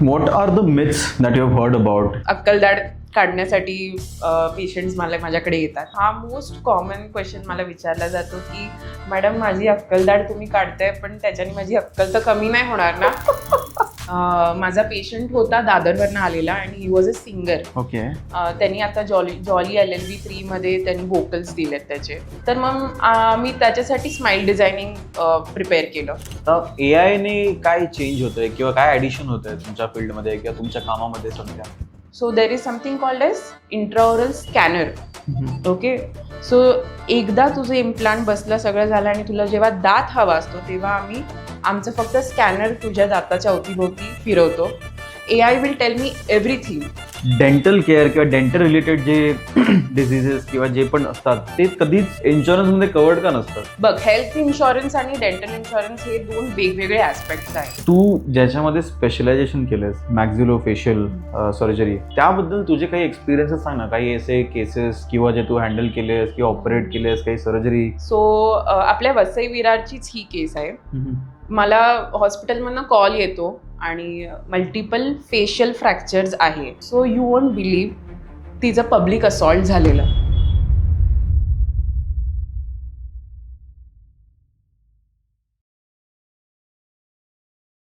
What are the myths that you have heard about? अक्कलदाढ काढण्यासाठी patients माझ्याकडे येतात. हा मोस्ट कॉमन क्वेश्चन मला विचारला जातो की मॅडम माझी अक्कलदाढ तुम्ही काढताय पण त्याच्याने माझी अक्कल तर कमी नाही होणार ना. माझा पेशंट होता दादरवरनं आलेला आणि he was a singer. Okay. त्यांनी आता जॉली LLB 3 मध्ये त्यांनी व्होकल्स दिलेत त्याचे. तर मग मी त्याच्यासाठी स्माइल डिझायनिंग प्रिपेअर केलं. AI ने काय चेंज होतंय किंवा काय ऍडिशन होतंय तुमच्या फील्डमध्ये किंवा तुमच्या कामामध्ये सध्या? So there is something called as intraoral scanner. Okay. So एकदा तुझं इम्प्लांट बसलं सगळं झालं आणि तुला जेव्हा दात हवा असतो तेव्हा आम्ही आमचं फक्त स्कॅनर तुझ्या दाताच्या अवतीभोवती फिरवतो. AI will tell me everything. Dental care किंवा डेंटल रिलेटेड जे डिझिजेस किंवा जे पण असतात ते कधीच इन्शुरन्समध्ये कवर्ड का नसतात? बघ, हेल्थ इन्शुरन्स आणि डेंटल इन्शुरन्स हे दोन वेगवेगळे ऍस्पेक्ट्स आहेत. तू ज्याच्यामध्ये स्पेशलायझेशन केलंस मॅक्झिलोफेशियल सर्जरी, त्याबद्दल तुझे काही एक्सपिरियन्सेस सांग ना. काही असे केसेस किंवा जे तू हँडल केलेस किंवा ऑपरेट केलेस, काही सर्जरी? सो आपल्या वसई विरारचीच ही केस आहे. मला हॉस्पिटलमधनं कॉल येतो आणि मल्टिपल फेशियल फ्रॅक्चर्स आहे. सो यू वोंट बिलीव्ह, तिचं पब्लिक असॉल्ट झालेलं.